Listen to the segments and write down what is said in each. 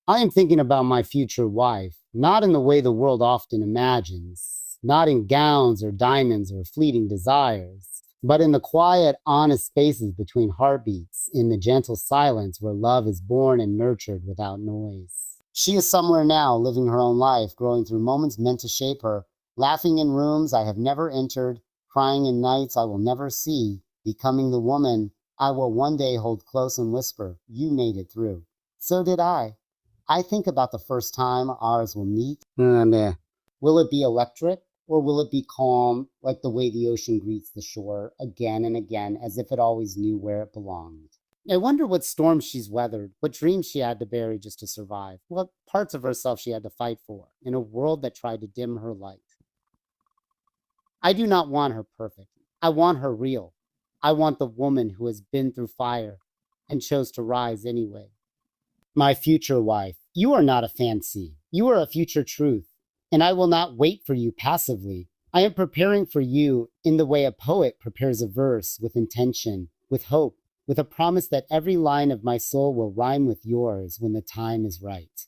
I am thinking about my future wife, not in the way the world often imagines, not in gowns or diamonds or fleeting desires, but in the quiet, honest spaces between heartbeats, in the gentle silence where love is born and nurtured without noise. She is somewhere now, living her own life, growing through moments meant to shape her, laughing in rooms I have never entered, crying in nights I will never see, becoming the woman I will one day hold close and whisper, "You made it through." So did I. I think about the first time ours will meet. Will it be electric or will it be calm, like the way the ocean greets the shore again and again, as if it always knew where it belonged? I wonder what storms she's weathered, what dreams she had to bury just to survive, what parts of herself she had to fight for in a world that tried to dim her light. I do not want her perfect. I want her real. I want the woman who has been through fire and chose to rise anyway. My future wife, you are not a fancy. You are a future truth, and I will not wait for you passively. I am preparing for you in the way a poet prepares a verse, with intention, with hope, with a promise that every line of my soul will rhyme with yours when the time is right.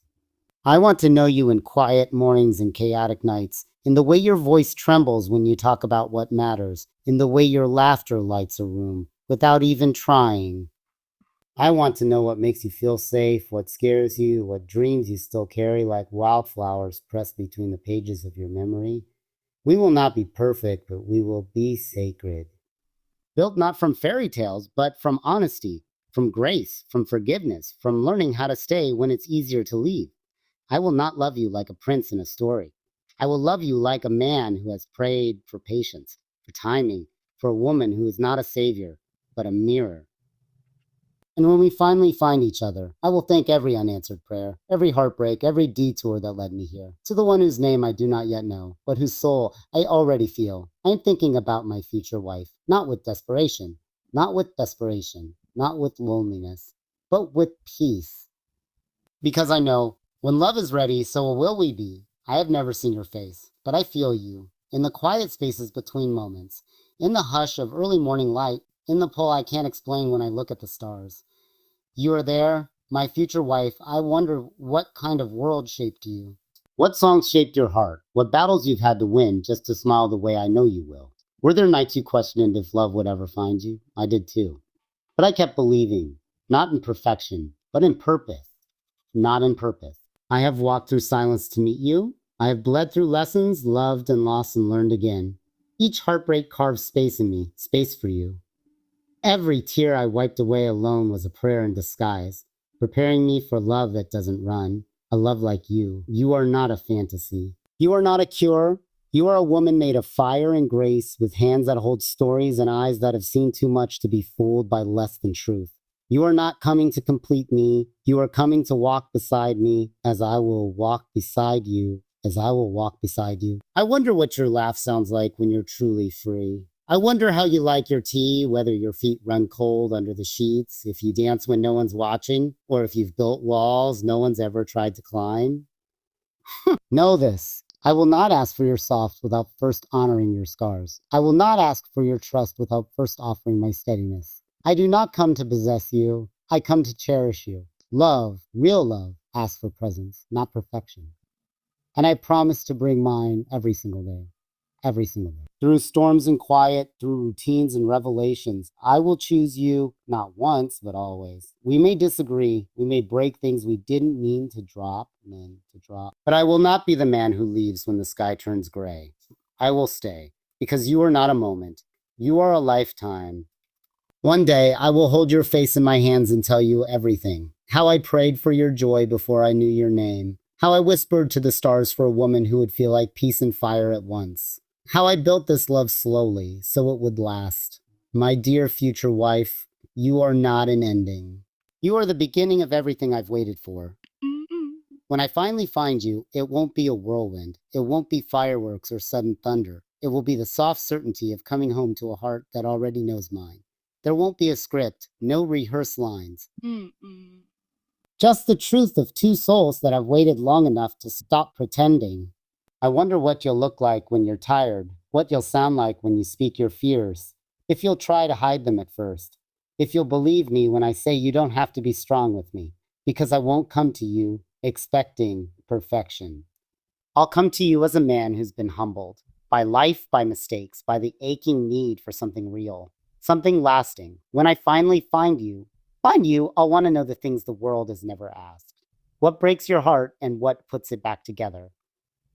I want to know you in quiet mornings and chaotic nights, in the way your voice trembles when you talk about what matters, in the way your laughter lights a room, without even trying. I want to know what makes you feel safe, what scares you, what dreams you still carry like wildflowers pressed between the pages of your memory. We will not be perfect, but we will be sacred. Built not from fairy tales, but from honesty, from grace, from forgiveness, from learning how to stay when it's easier to leave. I will not love you like a prince in a story. I will love you like a man who has prayed for patience, for timing, for a woman who is not a savior, but a mirror. And when we finally find each other, I will thank every unanswered prayer, every heartbreak, every detour that led me here. To the one whose name I do not yet know, but whose soul I already feel. I am thinking about my future wife, not with desperation, not with desperation, not with loneliness, but with peace. Because I know, when love is ready, so will we be. I have never seen your face, but I feel you. In the quiet spaces between moments, in the hush of early morning light, in the pull I can't explain when I look at the stars. You are there, my future wife. I wonder what kind of world shaped you. What songs shaped your heart? What battles you've had to win just to smile the way I know you will? Were there nights you questioned if love would ever find you? I did too. But I kept believing, not in perfection, but in purpose. Not in purpose. I have walked through silence to meet you. I have bled through lessons, loved and lost and learned again. Each heartbreak carved space in me, space for you. Every tear I wiped away alone was a prayer in disguise, preparing me for love that doesn't run, a love like you. You are not a fantasy. You are not a cure. You are a woman made of fire and grace, with hands that hold stories and eyes that have seen too much to be fooled by less than truth. You are not coming to complete me. You are coming to walk beside me, as I will walk beside you, as I will walk beside you. I wonder what your laugh sounds like when you're truly free. I wonder how you like your tea, whether your feet run cold under the sheets, if you dance when no one's watching, or if you've built walls no one's ever tried to climb. Know this. I will not ask for your soft without first honoring your scars. I will not ask for your trust without first offering my steadiness. I do not come to possess you. I come to cherish you. Love, real love, asks for presence, not perfection. And I promise to bring mine every single day. Every single day. Through storms and quiet, through routines and revelations, I will choose you, not once, but always. We may disagree. We may break things we didn't mean to drop, But I will not be the man who leaves when the sky turns gray. I will stay, because you are not a moment. You are a lifetime. One day, I will hold your face in my hands and tell you everything. How I prayed for your joy before I knew your name. How I whispered to the stars for a woman who would feel like peace and fire at once. How I built this love slowly, so it would last. My dear future wife, you are not an ending. You are the beginning of everything I've waited for. When I finally find you, it won't be a whirlwind. It won't be fireworks or sudden thunder. It will be the soft certainty of coming home to a heart that already knows mine. There won't be a script, no rehearsed lines. Just the truth of two souls that have waited long enough to stop pretending. I wonder what you'll look like when you're tired, what you'll sound like when you speak your fears, if you'll try to hide them at first, if you'll believe me when I say you don't have to be strong with me, because I won't come to you expecting perfection. I'll come to you as a man who's been humbled by life, by mistakes, by the aching need for something real, something lasting. When I finally find you, I'll want to know the things the world has never asked. What breaks your heart and what puts it back together?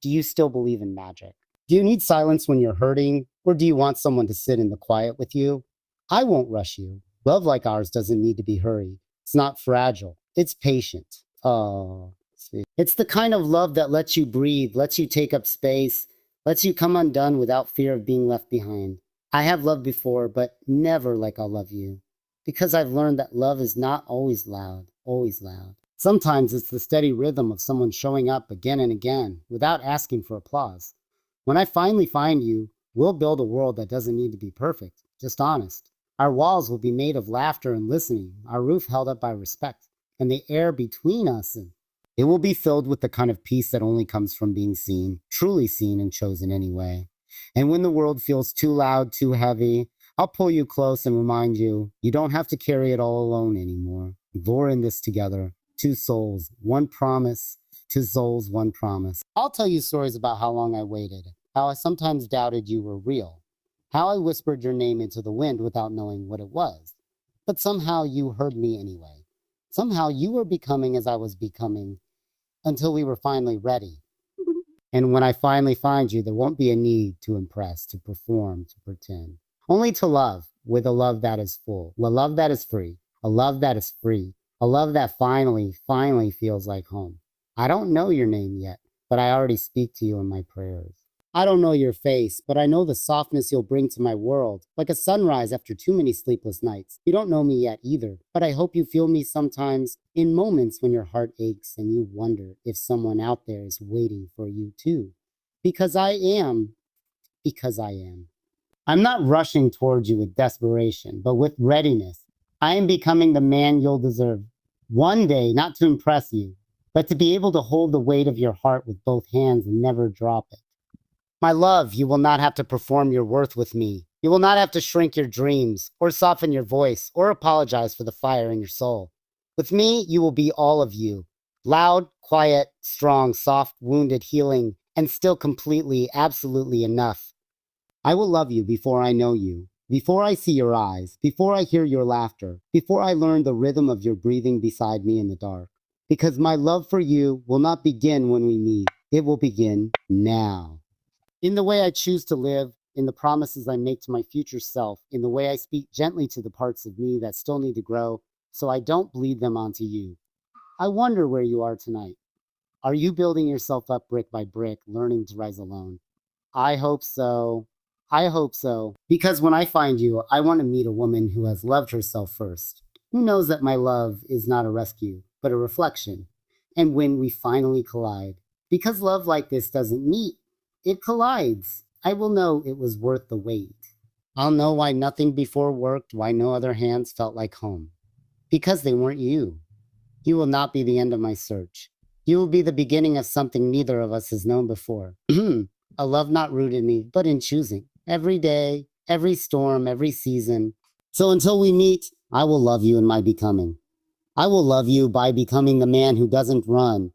Do you still believe in magic? Do you need silence when you're hurting, or do you want someone to sit in the quiet with you? I won't rush you. Love like ours doesn't need to be hurried. It's not fragile. It's patient. Oh, sweet. It's the kind of love that lets you breathe, lets you take up space, lets you come undone without fear of being left behind. I have loved before, but never like I'll love you. Because I've learned that love is not always loud, always loud. Sometimes it's the steady rhythm of someone showing up again and again without asking for applause. When I finally find you, we'll build a world that doesn't need to be perfect, just honest. Our walls will be made of laughter and listening, our roof held up by respect, and the air between us, and it will be filled with the kind of peace that only comes from being seen, truly seen and chosen anyway. And when the world feels too loud, too heavy, I'll pull you close and remind you, you don't have to carry it all alone anymore. We're in this together. Two souls, one promise. Two souls, one promise. I'll tell you stories about how long I waited, how I sometimes doubted you were real, how I whispered your name into the wind without knowing what it was. But somehow you heard me anyway. Somehow you were becoming as I was becoming until we were finally ready. And when I finally find you, there won't be a need to impress, to perform, to pretend. Only to love with a love that is full, a love that is free, a love that is free, a love that finally feels like home. I don't know your name yet, but I already speak to you in my prayers. I don't know your face, but I know the softness you'll bring to my world, like a sunrise after too many sleepless nights. You don't know me yet either, but I hope you feel me sometimes in moments when your heart aches and you wonder if someone out there is waiting for you too. Because I am. I'm not rushing towards you with desperation, but with readiness. I am becoming the man you'll deserve. One day, not to impress you, but to be able to hold the weight of your heart with both hands and never drop it. My love, you will not have to perform your worth with me. You will not have to shrink your dreams, or soften your voice, or apologize for the fire in your soul. With me, you will be all of you. Loud, quiet, strong, soft, wounded, healing, and still completely, absolutely enough. I will love you before I know you, before I see your eyes, before I hear your laughter, before I learn the rhythm of your breathing beside me in the dark. Because my love for you will not begin when we meet. It will begin now. In the way I choose to live, in the promises I make to my future self, in the way I speak gently to the parts of me that still need to grow, so I don't bleed them onto you. I wonder where you are tonight. Are you building yourself up brick by brick, learning to rise alone? I hope so. I hope so. Because when I find you, I want to meet a woman who has loved herself first, who knows that my love is not a rescue, but a reflection. And when we finally collide, because love like this doesn't meet, it collides. I will know it was worth the wait. I'll know why nothing before worked, why no other hands felt like home. Because they weren't you. You will not be the end of my search. You will be the beginning of something neither of us has known before. A love not rooted in me, but in choosing. Every day, every storm, every season. So until we meet, I will love you in my becoming. I will love you by becoming the man who doesn't run,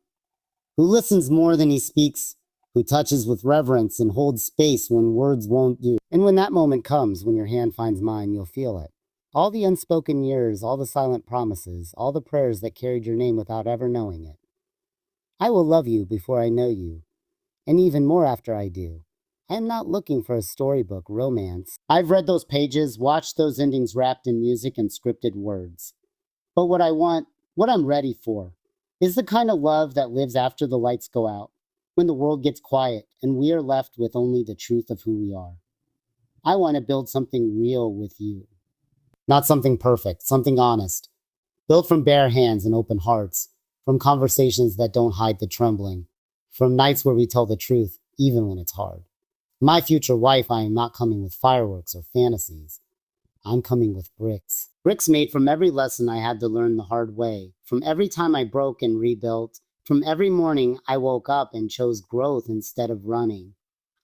who listens more than he speaks, who touches with reverence and holds space when words won't do. And when that moment comes, when your hand finds mine, you'll feel it. All the unspoken years, all the silent promises, all the prayers that carried your name without ever knowing it. I will love you before I know you, and even more after I do. I am not looking for a storybook romance. I've read those pages, watched those endings wrapped in music and scripted words. But what I want, what I'm ready for, is the kind of love that lives after the lights go out, when the world gets quiet and we are left with only the truth of who we are. I want to build something real with you. Not something perfect, something honest, built from bare hands and open hearts, from conversations that don't hide the trembling, from nights where we tell the truth, even when it's hard. My future wife, I am not coming with fireworks or fantasies. I'm coming with bricks. Bricks made from every lesson I had to learn the hard way, from every time I broke and rebuilt, from every morning I woke up and chose growth instead of running.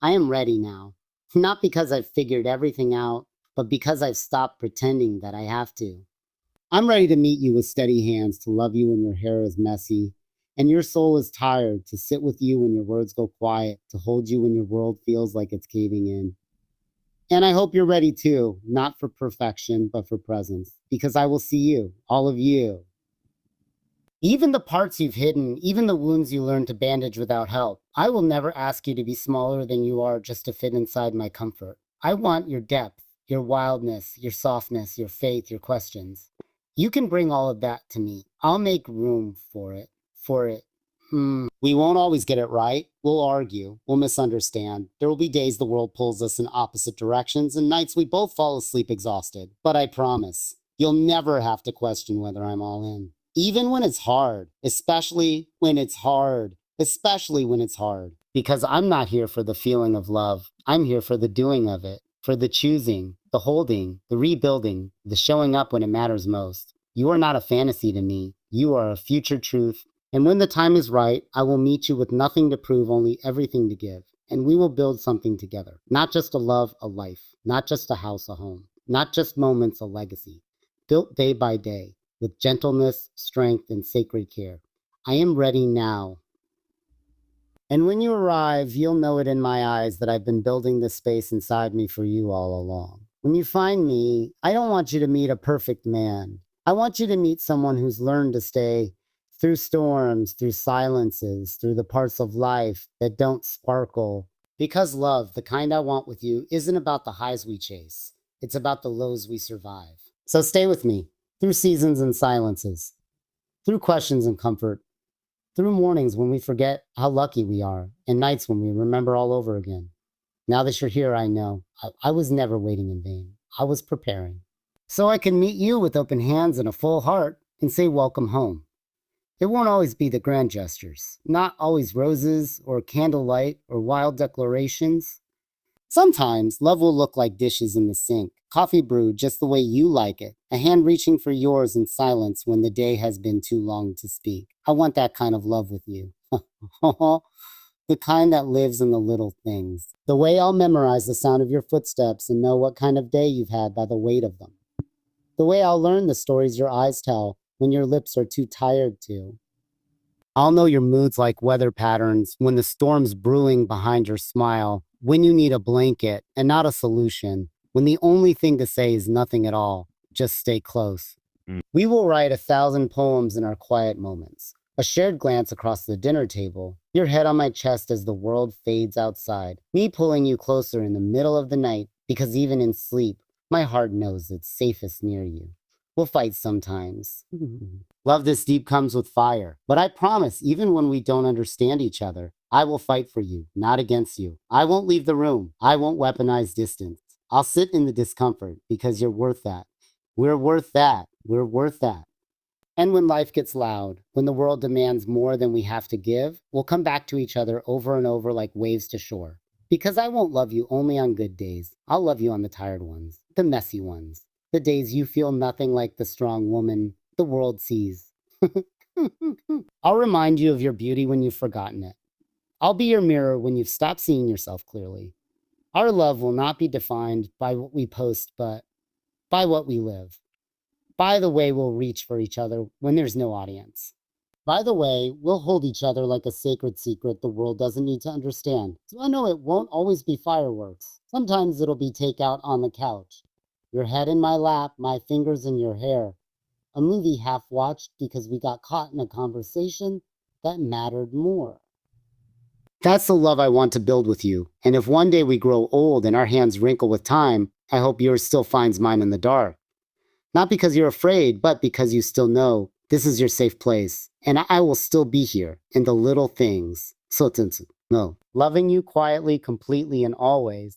I am ready now, not because I've figured everything out, but because I've stopped pretending that I have to. I'm ready to meet you with steady hands, to love you when your hair is messy, And your soul is tired to sit with you when your words go quiet, to hold you when your world feels like it's caving in. And I hope you're ready too, not for perfection, but for presence, because I will see you, all of you. Even the parts you've hidden, even the wounds you learned to bandage without help. I will never ask you to be smaller than you are just to fit inside my comfort. I want your depth, your wildness, your softness, your faith, your questions. You can bring all of that to me. I'll make room for it. We won't always get it right. We'll argue. We'll misunderstand. There will be days the world pulls us in opposite directions and nights we both fall asleep exhausted. But I promise, you'll never have to question whether I'm all in. Even when it's hard, especially when it's hard. Because I'm not here for the feeling of love. I'm here for the doing of it, for the choosing, the holding, the rebuilding, the showing up when it matters most. You are not a fantasy to me. You are a future truth. And when the time is right, I will meet you with nothing to prove, only everything to give. And we will build something together. Not just a love, a life. Not just a house, a home. Not just moments, a legacy. Built day by day, with gentleness, strength, and sacred care. I am ready now. And when you arrive, you'll know it in my eyes that I've been building this space inside me for you all along. When you find me, I don't want you to meet a perfect man. I want you to meet someone who's learned to stay through storms, through silences, through the parts of life that don't sparkle. Because love, the kind I want with you, isn't about the highs we chase. It's about the lows we survive. So stay with me, through seasons and silences, through questions and comfort, through mornings when we forget how lucky we are, and nights when we remember all over again. Now that you're here, I know. I was never waiting in vain. I was preparing. So I can meet you with open hands and a full heart and say welcome home. It won't always be the grand gestures, not always roses or candlelight or wild declarations. Sometimes love will look like dishes in the sink, coffee brewed just the way you like it, a hand reaching for yours in silence when the day has been too long to speak. I want that kind of love with you. The kind that lives in the little things. The way I'll memorize the sound of your footsteps and know what kind of day you've had by the weight of them. The way I'll learn the stories your eyes tell when your lips are too tired to. I'll know your moods like weather patterns, when the storm's brewing behind your smile, when you need a blanket and not a solution, when the only thing to say is nothing at all, just stay close. We will write 1,000 poems in our quiet moments, a shared glance across the dinner table, your head on my chest as the world fades outside, me pulling you closer in the middle of the night, because even in sleep, my heart knows it's safest near you. We'll fight sometimes. Love this deep comes with fire. But I promise, even when we don't understand each other, I will fight for you, not against you. I won't leave the room. I won't weaponize distance. I'll sit in the discomfort because you're worth that. We're worth that. We're worth that. And when life gets loud, when the world demands more than we have to give, we'll come back to each other over and over like waves to shore. Because I won't love you only on good days. I'll love you on the tired ones, the messy ones. The days you feel nothing like the strong woman the world sees. I'll remind you of your beauty when you've forgotten it. I'll be your mirror when you've stopped seeing yourself clearly. Our love will not be defined by what we post, but by what we live. By the way we'll reach for each other when there's no audience. By the way, we'll hold each other like a sacred secret the world doesn't need to understand. So I know it won't always be fireworks. Sometimes it'll be takeout on the couch. Your head in my lap, my fingers in your hair. A movie half watched because we got caught in a conversation that mattered more. That's the love I want to build with you. And if one day we grow old and our hands wrinkle with time, I hope yours still finds mine in the dark. Not because you're afraid, but because you still know this is your safe place. And I will still be here in the little things. No. Loving you quietly, completely, and always.